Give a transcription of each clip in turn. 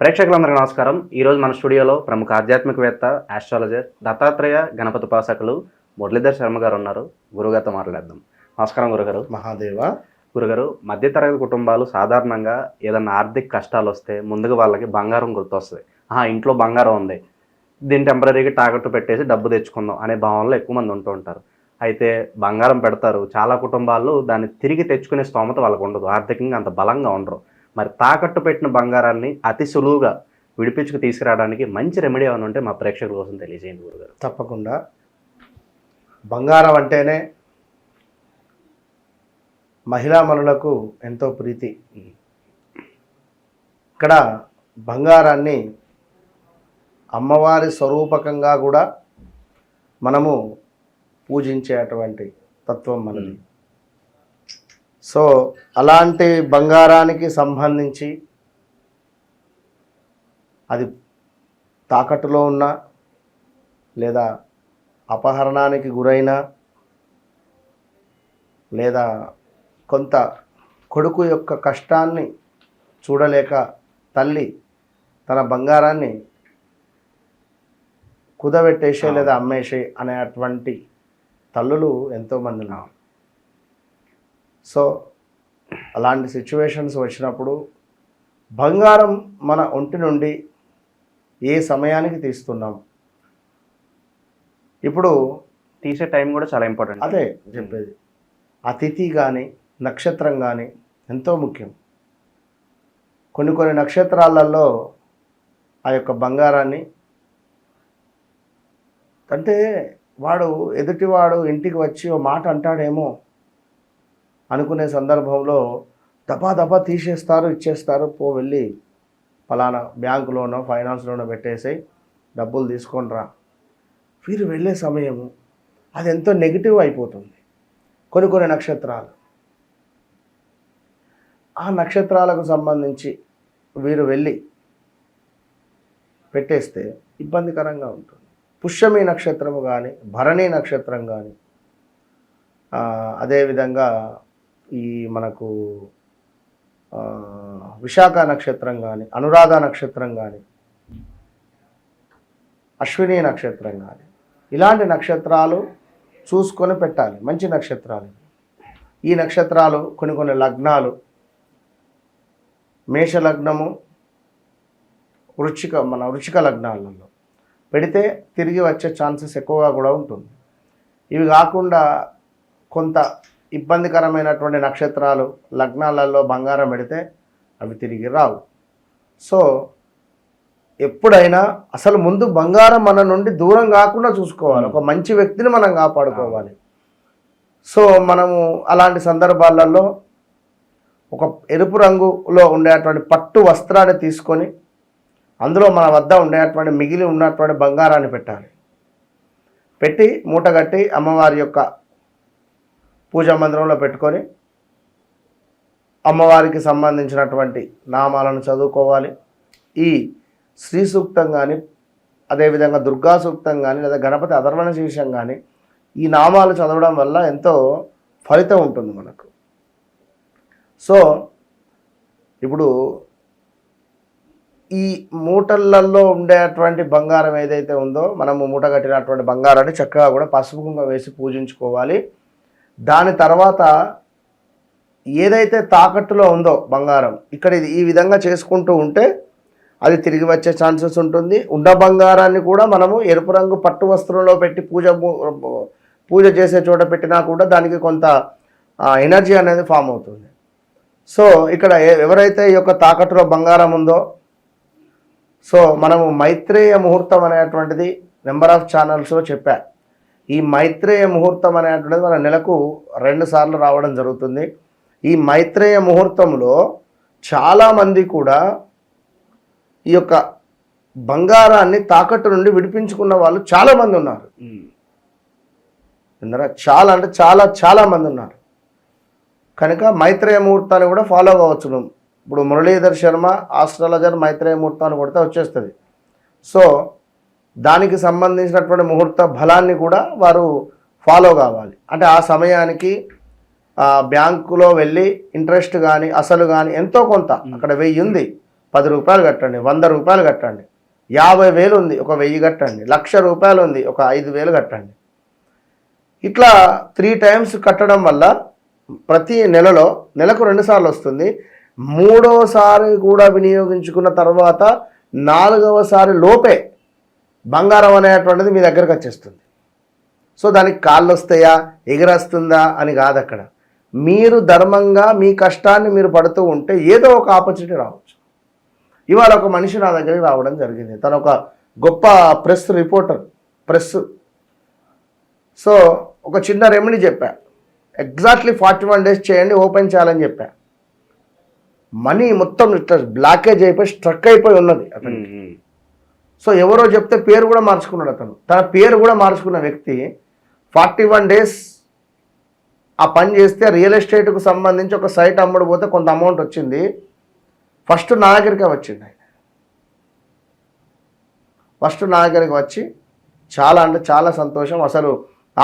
ప్రేక్షకులందరికీ నమస్కారం. ఈరోజు మన స్టూడియోలో ప్రముఖ ఆధ్యాత్మికవేత్త, ఆస్ట్రాలజర్, దత్తాత్రేయ గణపతి ఉపాసకులు మురళీధర్ శర్మ గారు ఉన్నారు. గురుగారితో మాట్లాడేద్దాం. నమస్కారం గురుగారు. మహాదేవ. గురుగారు, మధ్యతరగతి కుటుంబాలు సాధారణంగా ఏదన్నా ఆర్థిక కష్టాలు వస్తే ముందుగా వాళ్ళకి బంగారం గుర్తొస్తుంది. ఇంట్లో బంగారం ఉంది, దీన్ని టెంపరీగా తాకట్టు పెట్టేసి డబ్బు తెచ్చుకుందాం అనే భావనలో ఎక్కువ మంది ఉంటూ ఉంటారు. అయితే బంగారం పెడతారు, చాలా కుటుంబాల్లో దాన్ని తిరిగి తెచ్చుకునే స్తోమత వాళ్ళకు ఉండదు, ఆర్థికంగా అంత బలంగా ఉండరు. మరి తాకట్టు పెట్టిన బంగారాన్ని అతి సులువుగా విడిపించుకు తీసుకురావడానికి మంచి రెమెడీ ఏమైనా ఉంటే మా ప్రేక్షకుల కోసం తెలియజేయండి గురుగారు. తప్పకుండా. బంగారం అంటేనే మహిళామణులకు ఎంతో ప్రీతి. ఇక్కడ బంగారాన్ని అమ్మవారి స్వరూపకంగా కూడా మనము పూజించేటువంటి తత్వం మనది. సో అలాంటి బంగారానికి సంబంధించి అది తాకట్టులో ఉన్నా లేదా అపహరణానికి గురైనా లేదా కొంత కొడుకు యొక్క కష్టాన్ని చూడలేక తల్లి తన బంగారాన్ని కుదబెట్టేసే లేదా అమ్మేసే అనేటువంటి తల్లులు ఎంతోమంది ఉన్నారు. సో అలాంటి సిచ్యువేషన్స్ వచ్చినప్పుడు బంగారం మన ఒంటి నుండి ఏ సమయానికి తీస్తున్నాం, ఇప్పుడు తీసే టైం కూడా చాలా ఇంపార్టెంట్. అదే చెప్పేది. ఆ తిథి కానీ నక్షత్రం కానీ ఎంతో ముఖ్యం. కొన్ని నక్షత్రాలలో ఆ యొక్క బంగారాన్ని అంటే ఎదుటివాడు ఇంటికి వచ్చి ఓ మాట అంటాడేమో అనుకునే సందర్భంలో దపా తీసేస్తారు, ఇచ్చేస్తారు. వెళ్ళి ఫలానా బ్యాంకులోనో ఫైనాన్స్లోనో పెట్టేసి డబ్బులు తీసుకొని రా. వీరు వెళ్ళే సమయము అది ఎంతో నెగిటివ్ అయిపోతుంది. కొన్ని నక్షత్రాలు, ఆ నక్షత్రాలకు సంబంధించి వీరు వెళ్ళి పెట్టేస్తే ఇబ్బందికరంగా ఉంటుంది. పుష్యమి నక్షత్రము కానీ, భరణి నక్షత్రం కానీ, అదేవిధంగా ఈ మనకు విశాఖ నక్షత్రం కానీ, అనురాధ నక్షత్రం కానీ, అశ్విని నక్షత్రం కానీ, ఇలాంటి నక్షత్రాలు చూసుకొని పెట్టాలి. మంచి నక్షత్రాలు. ఈ నక్షత్రాలు కొన్ని లగ్నాలు, మేష లగ్నము, వృచ్చిక లగ్నాలలో పెడితే తిరిగి వచ్చే ఛాన్సెస్ ఎక్కువగా కూడా ఉంటుంది. ఇవి కాకుండా కొంత ఇబ్బందికరమైనటువంటి నక్షత్రాలు లగ్నాలలో బంగారం పెడితే అవి తిరిగి రావు. సో ఎప్పుడైనా అసలు ముందు బంగారం మన నుండి దూరం కాకుండా చూసుకోవాలి. ఒక మంచి వ్యక్తిని మనం కాపాడుకోవాలి. సో మనము అలాంటి సందర్భాలలో ఒక ఎరుపు రంగులో ఉండేటువంటి పట్టు వస్త్రాన్ని తీసుకొని అందులో మన వద్ద ఉండేటువంటి మిగిలి ఉన్నటువంటి బంగారాన్ని పెట్టాలి. పెట్టి మూటగట్టి అమ్మవారి యొక్క పూజా మందిరంలో పెట్టుకొని అమ్మవారికి సంబంధించినటువంటి నామాలను చదువుకోవాలి. ఈ శ్రీ సూక్తం కానీ, అదేవిధంగా దుర్గా సూక్తం కానీ, లేదా గణపతి అధర్వణ శీర్షం కానీ, ఈ నామాలు చదవడం వల్ల ఎంతో ఫలితం ఉంటుంది మనకు. సో ఇప్పుడు ఈ మూటలలో ఉండేటువంటి బంగారం ఏదైతే ఉందో, మనము మూట కట్టినటువంటి బంగారాన్ని చక్కగా కూడా పసుపు కుంకుమ వేసి పూజించుకోవాలి. దాని తర్వాత ఏదైతే తాకట్టులో ఉందో బంగారం, ఇక్కడ ఈ విధంగా చేసుకుంటూ ఉంటే అది తిరిగి వచ్చే ఛాన్సెస్ ఉంటుంది. ఉన్న బంగారాన్ని కూడా మనము ఎరుపు రంగు పట్టు వస్త్రంలో పెట్టి పూజ చేసే చోట పెట్టినా కూడా దానికి కొంత ఎనర్జీ అనేది ఫామ్ అవుతుంది. సో ఇక్కడ ఎవరైతే ఈ యొక్క తాకట్టులో బంగారం ఉందో, సో మనము మైత్రేయ ముహూర్తం అనేటువంటిది నెంబర్ ఆఫ్ ఛానల్స్లో చెప్పా. ఈ మైత్రేయ ముహూర్తం అనేటువంటిది మన నెలకు 2 సార్లు రావడం జరుగుతుంది. ఈ మైత్రేయ ముహూర్తంలో చాలామంది కూడా ఈ యొక్క బంగారాన్ని తాకట్టు నుండి విడిపించుకున్న వాళ్ళు చాలామంది ఉన్నారు. చాలా మంది ఉన్నారు. కనుక మైత్రేయ ముహూర్తాన్ని కూడా ఫాలో కావచ్చు. ఇప్పుడు మురళీధర్ శర్మ ఆస్ట్రాలజర్ మైత్రేయ ముహూర్తాన్ని కొడితే వచ్చేస్తుంది. సో దానికి సంబంధించినటువంటి ముహూర్త బలాన్ని కూడా వారు ఫాలో కావాలి. అంటే ఆ సమయానికి బ్యాంకులో వెళ్ళి ఇంట్రెస్ట్ కానీ అసలు కానీ ఎంతో కొంత అక్కడ 1000 ఉంది, రూపాయలు కట్టండి, 100 రూపాయలు కట్టండి, 50,000 ఉంది ఒక 1000 కట్టండి, 1,00,000 రూపాయలు ఉంది ఒక 5,000 కట్టండి. ఇట్లా 3 టైమ్స్ కట్టడం వల్ల ప్రతి నెలకు 2 సార్లు వస్తుంది. 3వసారి కూడా వినియోగించుకున్న తర్వాత 4వసారి లోపే బంగారం అనేటువంటిది మీ దగ్గరకు వచ్చేస్తుంది. సో దానికి కాళ్ళు వస్తాయా, ఎగిరొస్తుందా అని కాదు. అక్కడ మీరు ధర్మంగా మీ కష్టాన్ని మీరు పడుతూ ఉంటే ఏదో ఒక ఆపర్చునిటీ రావచ్చు. ఇవాళ ఒక మనిషి నా దగ్గరికి రావడం జరిగింది. తను ఒక గొప్ప రిపోర్టర్. సో ఒక చిన్న రెమెడీ చెప్పా. ఎగ్జాక్ట్లీ 41 డేస్ చేయండి, ఓపెన్ చేయాలని చెప్పా. మనీ మొత్తం ఇట్లా బ్లాకేజ్ అయిపోయి స్ట్రక్ అయిపోయి ఉన్నది అతనికి. సో ఎవరో చెప్తే పేరు కూడా మార్చుకున్నాడు అతను. తన పేరు కూడా మార్చుకున్న వ్యక్తి 41 డేస్ ఆ పని చేస్తే రియల్ ఎస్టేట్కు సంబంధించి ఒక సైట్ అమ్ముడు పోతే కొంత అమౌంట్ వచ్చింది. ఫస్ట్ నా దగ్గరికి వచ్చింది ఆయన. ఫస్ట్ నా దగ్గరికి వచ్చి చాలా అంటే చాలా సంతోషం. అసలు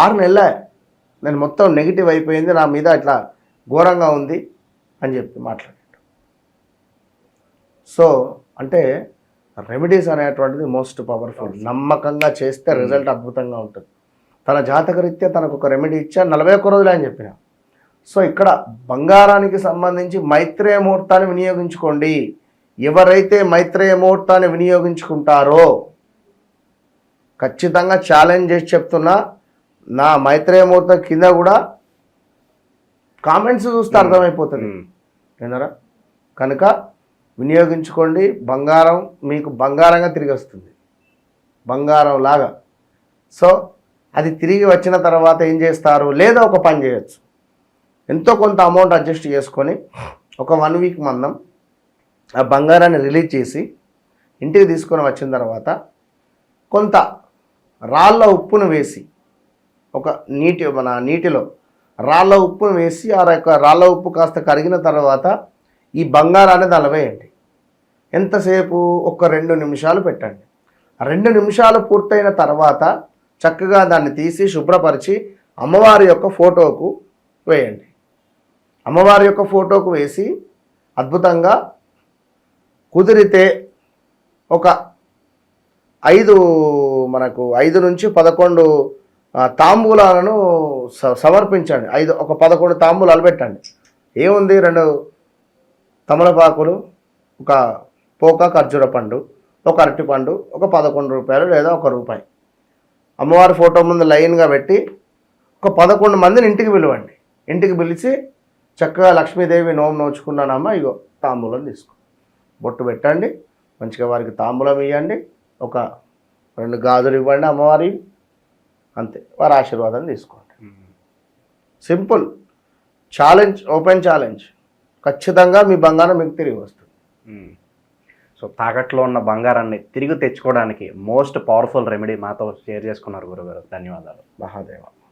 6 నెలలే నేను మొత్తం నెగిటివ్ అయిపోయింది, నా మీద ఇట్లా ఘోరంగా ఉంది అని చెప్పి మాట్లాడాడు. సో అంటే రెమెడీస్ అనేటువంటిది మోస్ట్ పవర్ఫుల్. నమ్మకంగా చేస్తే రిజల్ట్ అద్భుతంగా ఉంటుంది. తన జాతకరీత్యా తనకు ఒక రెమెడీ ఇచ్చా, 41 రోజులే అని చెప్పిన. సో ఇక్కడ బంగారానికి సంబంధించి మైత్రేయ ముహూర్తాన్ని వినియోగించుకోండి. ఎవరైతే మైత్రేయ ముహూర్తాన్ని వినియోగించుకుంటారో ఖచ్చితంగా ఛాలెంజ్ చేసి చెప్తున్నా, నా మైత్రేయ ముహూర్తం కింద కూడా కామెంట్స్ చూస్తే అర్థమైపోతుంది విన్నారా. కనుక వినియోగించుకోండి. బంగారం మీకు బంగారంగా తిరిగి వస్తుంది, బంగారం లాగా. సో అది తిరిగి వచ్చిన తర్వాత ఏం చేస్తారు, లేదా ఒక పని చేయొచ్చు. ఎంతో కొంత అమౌంట్ అడ్జస్ట్ చేసుకొని ఒక 1 వీక్ మందం ఆ బంగారాన్ని రిలీజ్ చేసి ఇంటికి తీసుకొని వచ్చిన తర్వాత కొంత రాళ్ళ ఉప్పును వేసి, ఒక నీటిలో రాళ్ళ ఉప్పును వేసి ఆ రాళ్ళ ఉప్పు కాస్త కరిగిన తర్వాత ఈ బంగారాన్ని దానిలో వేయండి. ఎంతసేపు, ఒక 2 నిమిషాలు పెట్టండి. 2 నిమిషాలు పూర్తయిన తర్వాత చక్కగా దాన్ని తీసి శుభ్రపరిచి అమ్మవారి యొక్క ఫోటోకు వేయండి. అమ్మవారి యొక్క ఫోటోకు వేసి అద్భుతంగా కుదిరితే ఒక 5 నుంచి 11 తాంబూలాలను సమర్పించండి. ఒక 11 తాంబూలాలు పెట్టండి. ఏముంది, 2 తమలపాకులు, ఒక పోక ఖర్జూర పండు, ఒక అరటిపండు, ఒక 11 రూపాయలు లేదా ₹1. అమ్మవారి ఫోటో ముందు లైన్గా పెట్టి ఒక 11 మందిని ఇంటికి పిలవండి. ఇంటికి పిలిచి చక్కగా లక్ష్మీదేవి నోచుకున్నానమ్మా, ఇగో తాంబూలం తీసుకో, బొట్టు పెట్టండి, మంచిగా వారికి తాంబూలం ఇవ్వండి, ఒక 2 గాజులు ఇవ్వండి అమ్మవారి, అంతే. వారి ఆశీర్వాదం తీసుకోండి. Simple challenge, open challenge. ఖచ్చితంగా మీ బంగారం మీకు తిరిగి వస్తుంది. సో తాకట్లో ఉన్న బంగారాన్ని తిరిగి తెచ్చుకోవడానికి మోస్ట్ పవర్ఫుల్ రెమెడీ మాతో షేర్ చేసుకున్నారు గురుగారు. ధన్యవాదాలు. మహాదేవ.